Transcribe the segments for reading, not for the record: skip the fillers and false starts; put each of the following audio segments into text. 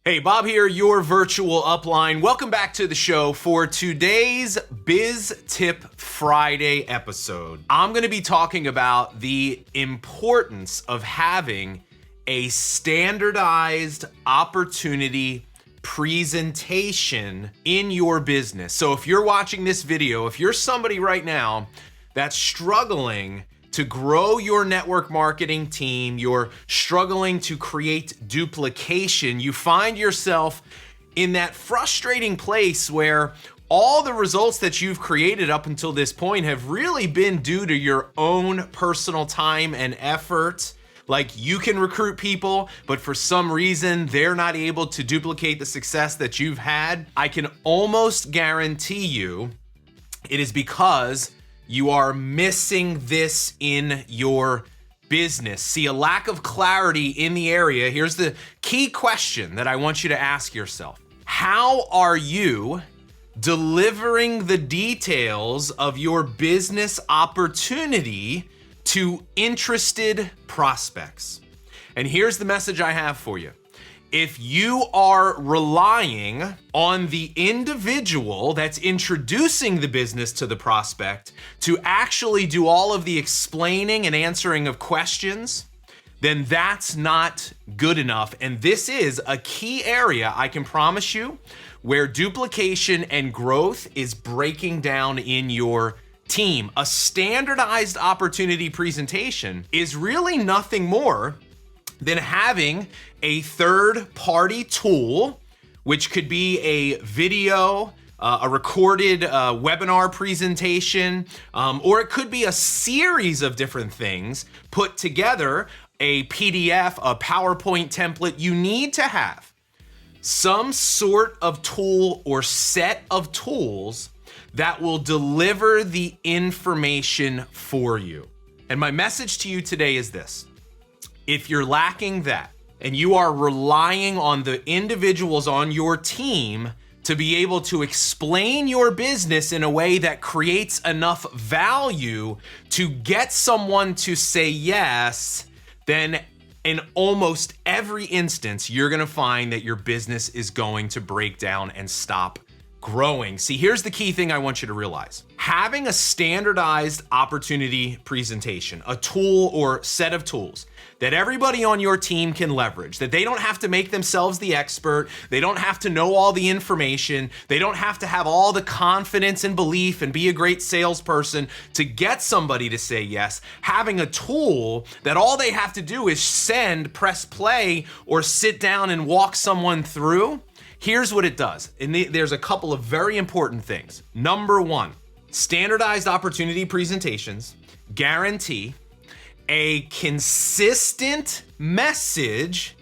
Hey, Bob here, your virtual upline. Welcome back to the show for today's Biz Tip Friday episode. I'm going to be talking about the importance of having a standardized opportunity presentation in your business. So if you're watching this video, if you're somebody right now that's struggling to grow your network marketing team, you're struggling to create duplication, you find yourself in that frustrating place where all the results that you've created up until this point have really been due to your own personal time and effort. Like, you can recruit people, but for some reason, they're not able to duplicate the success that you've had. I can almost guarantee you it is because you are missing this in your business. See, a lack of clarity in the area. Here's the key question that I want you to ask yourself. How are you delivering the details of your business opportunity to interested prospects? And here's the message I have for you. If you are relying on the individual that's introducing the business to the prospect to actually do all of the explaining and answering of questions, then that's not good enough. And this is a key area, I can promise you, where duplication and growth is breaking down in your team. A standardized opportunity presentation is really nothing more than having a third-party tool, which could be a video, a recorded webinar presentation, or it could be a series of different things put together, a PDF, a PowerPoint template. You need to have some sort of tool or set of tools that will deliver the information for you. And my message to you today is this. If you're lacking that and you are relying on the individuals on your team to be able to explain your business in a way that creates enough value to get someone to say yes, then in almost every instance, you're gonna find that your business is going to break down and stop growing. See, here's the key thing I want you to realize. Having a standardized opportunity presentation, a tool or set of tools that everybody on your team can leverage, that they don't have to make themselves the expert, they don't have to know all the information, they don't have to have all the confidence and belief and be a great salesperson to get somebody to say yes. Having a tool that all they have to do is send, press play, or sit down and walk someone through. Here's what it does, and there's a couple of very important things. Number one, standardized opportunity presentations guarantee a consistent message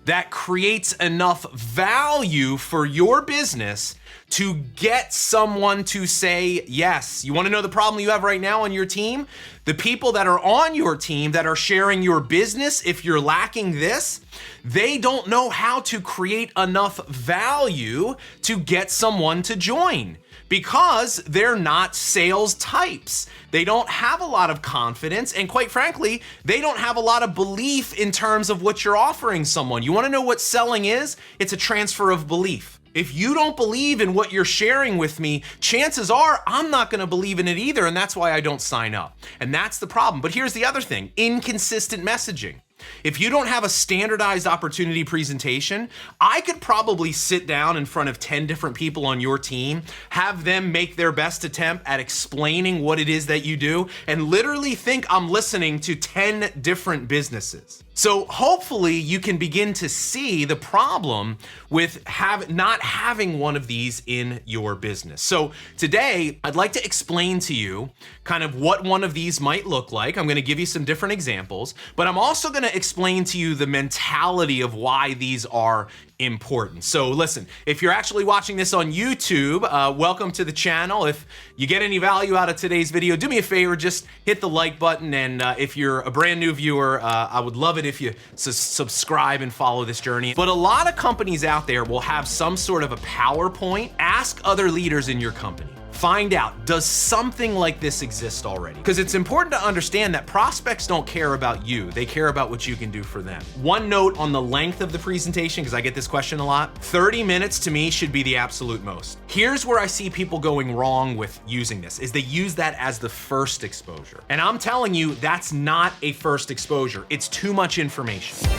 that creates enough value for your business to get someone to say yes. You want to know the problem you have right now on your team? The people that are on your team that are sharing your business, if you're lacking this, they don't know how to create enough value to get someone to join because they're not sales types. They don't have a lot of confidence, and quite frankly, they don't have a lot of belief in terms of what you're offering someone. You want to know what selling is? It's a transfer of belief. If you don't believe in what you're sharing with me, chances are I'm not going to believe in it either, and that's why I don't sign up. And that's the problem. But here's the other thing, inconsistent messaging. If you don't have a standardized opportunity presentation, I could probably sit down in front of 10 different people on your team, have them make their best attempt at explaining what it is that you do, and literally think I'm listening to 10 different businesses. So hopefully you can begin to see the problem with not having one of these in your business. So today, I'd like to explain to you kind of what one of these might look like. I'm gonna give you some different examples, but I'm also gonna explain to you the mentality of why these are important. So listen, if you're actually watching this on YouTube, welcome to the channel. If you get any value out of today's video, do me a favor, just hit the like button. And if you're a brand new viewer, I would love it if you subscribe and follow this journey. But a lot of companies out there will have some sort of a PowerPoint. Ask other leaders in your company. Find out, does something like this exist already? Because it's important to understand that prospects don't care about you, they care about what you can do for them. One note on the length of the presentation, because I get this question a lot, 30 minutes to me should be the absolute most. Here's where I see people going wrong with using this, is they use that as the first exposure. And I'm telling you, that's not a first exposure. It's too much information.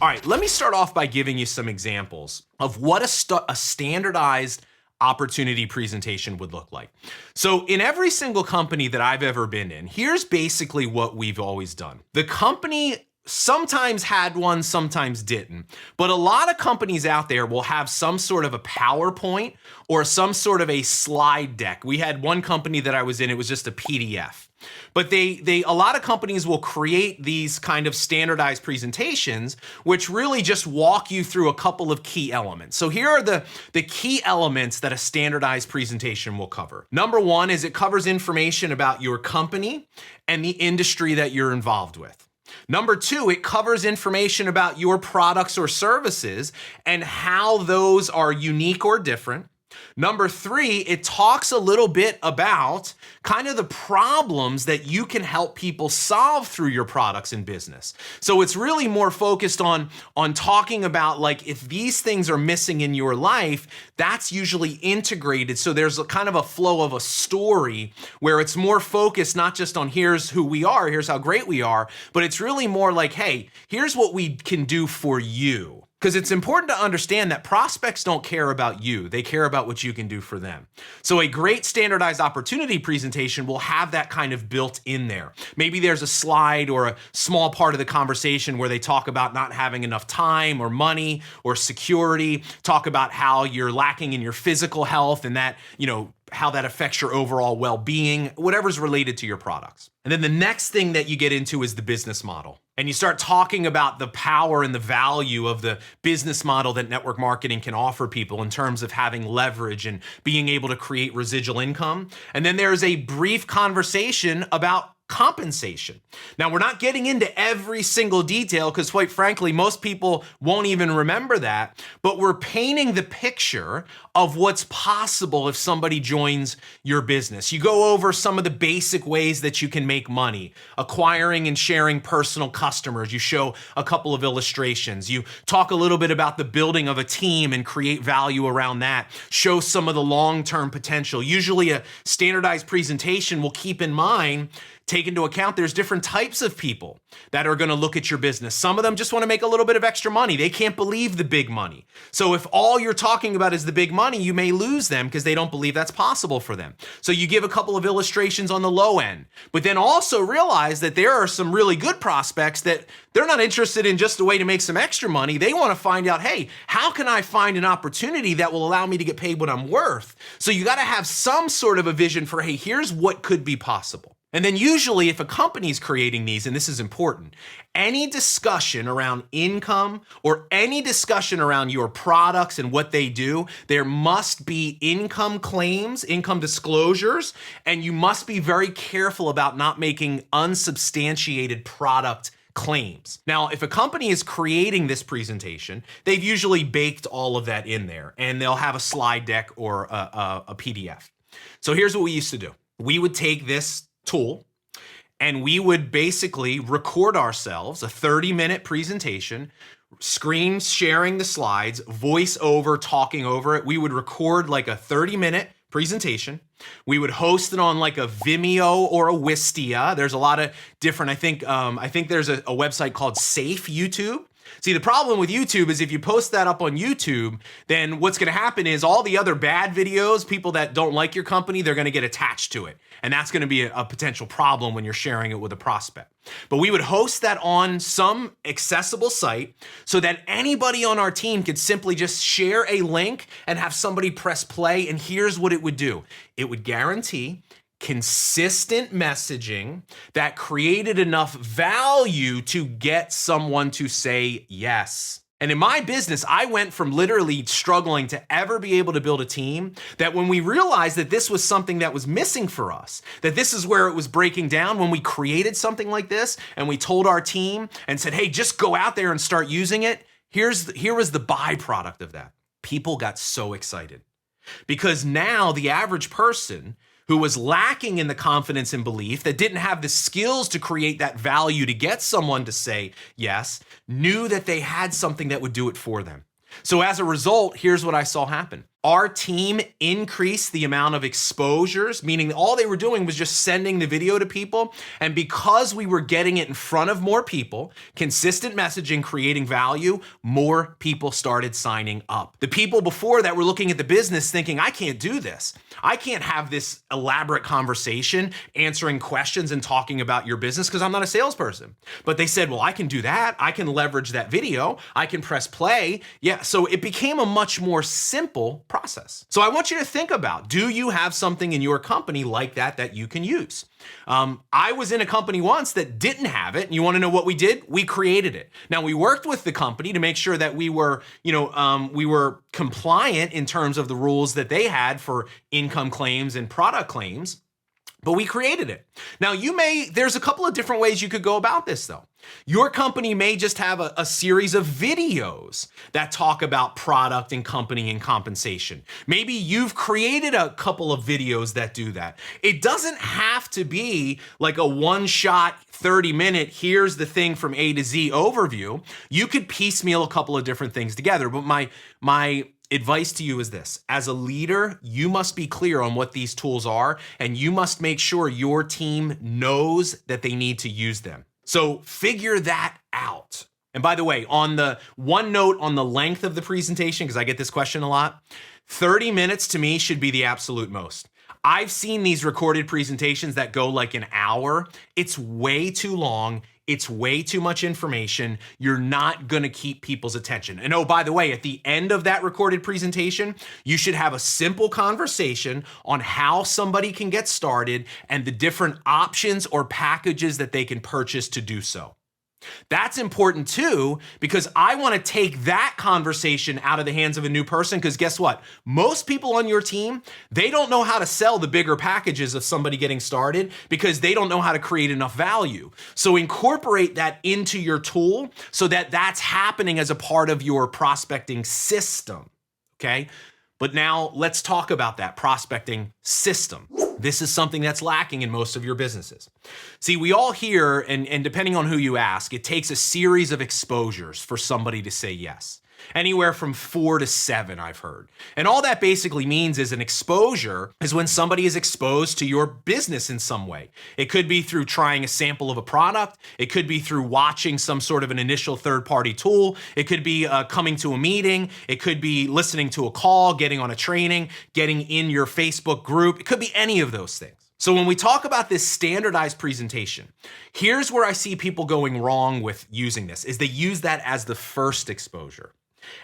All right, let me start off by giving you some examples of what a standardized opportunity presentation would look like. So in every single company that I've ever been in, here's basically what we've always done. The company sometimes had one, sometimes didn't. But a lot of companies out there will have some sort of a PowerPoint or some sort of a slide deck. We had one company that I was in, it was just a PDF. But a lot of companies will create these kind of standardized presentations, which really just walk you through a couple of key elements. So here are the key elements that a standardized presentation will cover. Number one is it covers information about your company and the industry that you're involved with. Number two, it covers information about your products or services and how those are unique or different. Number three, it talks a little bit about kind of the problems that you can help people solve through your products and business. So it's really more focused on talking about, like, if these things are missing in your life, that's usually integrated. So there's a kind of a flow of a story where it's more focused not just on here's who we are, here's how great we are, but it's really more like, hey, here's what we can do for you. Because it's important to understand that prospects don't care about you, they care about what you can do for them. So a great standardized opportunity presentation will have that kind of built in there. Maybe there's a slide or a small part of the conversation where they talk about not having enough time or money or security, talk about how you're lacking in your physical health and that, how that affects your overall well-being, whatever's related to your products. And then the next thing that you get into is the business model. And you start talking about the power and the value of the business model that network marketing can offer people in terms of having leverage and being able to create residual income. And then there's a brief conversation about compensation. Now, we're not getting into every single detail because, quite frankly, most people won't even remember that, but we're painting the picture of what's possible if somebody joins your business. You go over some of the basic ways that you can make money, acquiring and sharing personal customers. You show a couple of illustrations. You talk a little bit about the building of a team and create value around that. Show some of the long-term potential. Usually a standardized presentation will keep in mind, take into account there's different types of people that are going to look at your business. Some of them just want to make a little bit of extra money. They can't believe the big money. So if all you're talking about is the big money, you may lose them because they don't believe that's possible for them. So you give a couple of illustrations on the low end, but then also realize that there are some really good prospects that they're not interested in just a way to make some extra money. They want to find out, hey, how can I find an opportunity that will allow me to get paid what I'm worth? So you got to have some sort of a vision for, hey, here's what could be possible. And then usually if a company's creating these, and this is important, any discussion around income or any discussion around your products and what they do, there must be income claims, income disclosures, and you must be very careful about not making unsubstantiated product claims. Now, if a company is creating this presentation, they've usually baked all of that in there, and they'll have a slide deck or a PDF. So here's what we used to do. We would take this tool and we would basically record ourselves a 30-minute presentation, screen sharing the slides, voice over, talking over it. We would record like a 30-minute presentation. We would host it on like a Vimeo or a Wistia. There's a lot of different, I think there's a website called Safe YouTube. See, the problem with YouTube is if you post that up on YouTube, then what's going to happen is all the other bad videos, people that don't like your company, they're going to get attached to it. And that's going to be a potential problem when you're sharing it with a prospect. But we would host that on some accessible site so that anybody on our team could simply just share a link and have somebody press play. And here's what it would do. It would guarantee consistent messaging that created enough value to get someone to say yes. And in my business, I went from literally struggling to ever be able to build a team that when we realized that this was something that was missing for us, that this is where it was breaking down, when we created something like this and we told our team and said, hey, just go out there and start using it, Here was the byproduct of that. People got so excited because now the average person who was lacking in the confidence and belief, that didn't have the skills to create that value to get someone to say yes, knew that they had something that would do it for them. So as a result, here's what I saw happen. Our team increased the amount of exposures, meaning all they were doing was just sending the video to people. And because we were getting it in front of more people, consistent messaging, creating value, more people started signing up. The people before that were looking at the business thinking, I can't do this. I can't have this elaborate conversation, answering questions and talking about your business because I'm not a salesperson. But they said, well, I can do that. I can leverage that video. I can press play. Yeah, so it became a much more simple process. So I want you to think about, do you have something in your company like that you can use? I was in a company once that didn't have it. And you want to know what we did? We created it. Now we worked with the company to make sure that we were compliant in terms of the rules that they had for income claims and product claims. But we created it. Now there's a couple of different ways you could go about this though. Your company may just have a series of videos that talk about product and company and compensation. Maybe you've created a couple of videos that do that. It doesn't have to be like a one-shot 30-minute, here's the thing from A to Z overview. You could piecemeal a couple of different things together. But my advice to you is this. As a leader, you must be clear on what these tools are, and you must make sure your team knows that they need to use them. So figure that out. And by the way, on the one note on the length of the presentation, because I get this question a lot, 30 minutes to me should be the absolute most. I've seen these recorded presentations that go like an hour. It's way too long. It's way too much information. You're not going to keep people's attention. And oh, by the way, at the end of that recorded presentation, you should have a simple conversation on how somebody can get started and the different options or packages that they can purchase to do so. That's important too, because I want to take that conversation out of the hands of a new person, because guess what? Most people on your team, they don't know how to sell the bigger packages of somebody getting started because they don't know how to create enough value. So incorporate that into your tool so that that's happening as a part of your prospecting system, okay? But now let's talk about that prospecting system. This is something that's lacking in most of your businesses. See, we all hear, and depending on who you ask, it takes a series of exposures for somebody to say yes. Anywhere from 4 to 7, I've heard. And all that basically means is an exposure is when somebody is exposed to your business in some way. It could be through trying a sample of a product. It could be through watching some sort of an initial third-party tool. It could be coming to a meeting. It could be listening to a call, getting on a training, getting in your Facebook group. It could be any of those things. So when we talk about this standardized presentation, here's where I see people going wrong with using this, is they use that as the first exposure.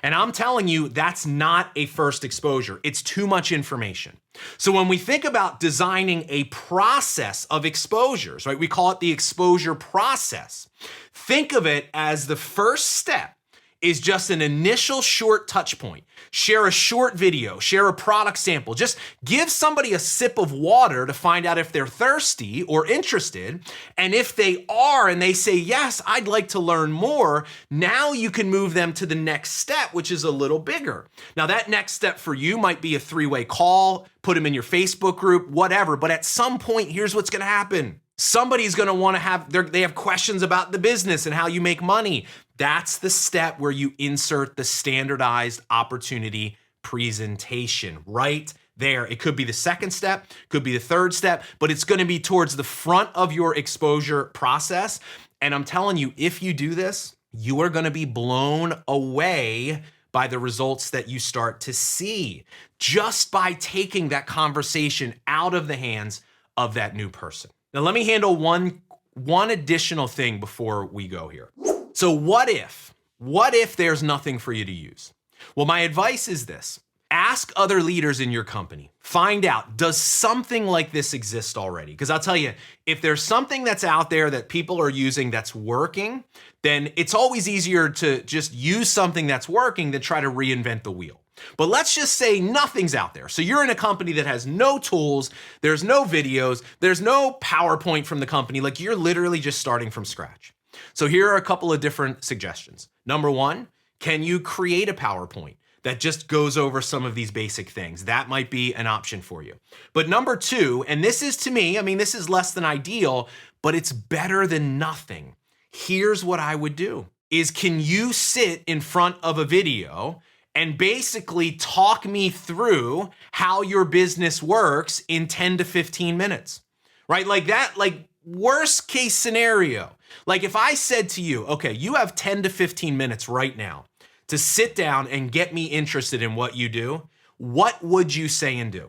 And I'm telling you, that's not a first exposure. It's too much information. So when we think about designing a process of exposures, right, we call it the exposure process. Think of it as the first step is just an initial short touch point. Share a short video, share a product sample. Just give somebody a sip of water to find out if they're thirsty or interested. And if they are and they say, yes, I'd like to learn more, now you can move them to the next step, which is a little bigger. Now that next step for you might be a 3-way call, put them in your Facebook group, whatever. But at some point, here's what's going to happen. Somebody's going to want to they have questions about the business and how you make money. That's the step where you insert the standardized opportunity presentation right there. It could be the second step, could be the third step, but it's going to be towards the front of your exposure process. And I'm telling you, if you do this, you are going to be blown away by the results that you start to see just by taking that conversation out of the hands of that new person. Now, let me handle one additional thing before we go here. So what if there's nothing for you to use? Well, my advice is this. Ask other leaders in your company. Find out, does something like this exist already? Because I'll tell you, if there's something that's out there that people are using that's working, then it's always easier to just use something that's working than try to reinvent the wheel. But let's just say nothing's out there. So you're in a company that has no tools, there's no videos, there's no PowerPoint from the company, like you're literally just starting from scratch. So here are a couple of different suggestions. Number one, Can you create a PowerPoint that just goes over some of these basic things? That might be an option for you. But number two, and this is to me, I mean, this is less than ideal, but it's better than nothing. Here's what I would do is, can you sit in front of a video and basically talk me through how your business works in 10 to 15 minutes, right? Like that, like worst case scenario. Like if I said to you, okay, you have 10 to 15 minutes right now to sit down and get me interested in what you do, what would you say and do?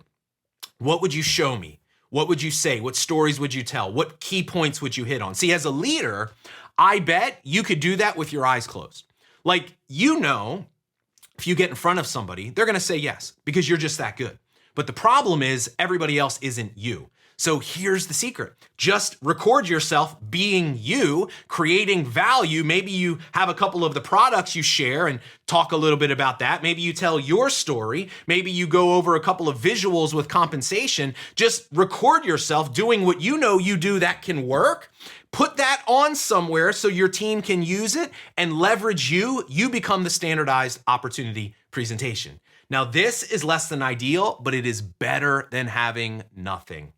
What would you show me? What would you say? What stories would you tell? What key points would you hit on? See, as a leader, I bet you could do that with your eyes closed. Like, you know, if you get in front of somebody, they're gonna say yes because you're just that good. But the problem is everybody else isn't you. So here's the secret. Just record yourself being you, creating value. Maybe you have a couple of the products you share and talk a little bit about that. Maybe you tell your story. Maybe you go over a couple of visuals with compensation. Just record yourself doing what you know you do that can work. Put that on somewhere so your team can use it and leverage you. You become the standardized opportunity presentation. Now, this is less than ideal, but it is better than having nothing.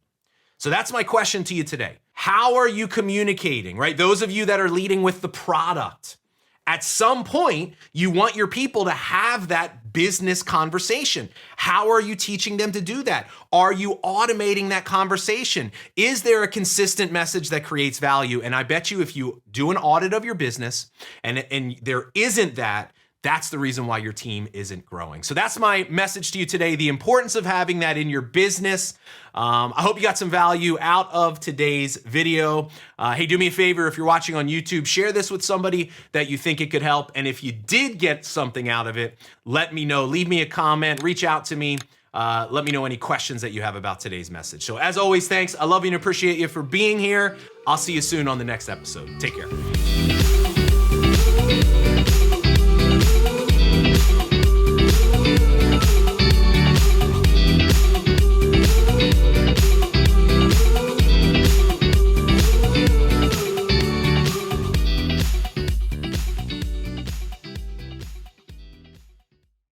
So that's my question to you today. How are you communicating, right? Those of you that are leading with the product, at some point, you want your people to have that business conversation. How are you teaching them to do that? Are you automating that conversation? Is there a consistent message that creates value? And I bet you if you do an audit of your business and there isn't that, that's the reason why your team isn't growing. So that's my message to you today, the importance of having that in your business. I hope you got some value out of today's video. Hey, do me a favor, if you're watching on YouTube, share this with somebody that you think it could help. And if you did get something out of it, let me know. Leave me a comment, reach out to me. Let me know any questions that you have about today's message. So as always, thanks. I love you and appreciate you for being here. I'll see you soon on the next episode. Take care.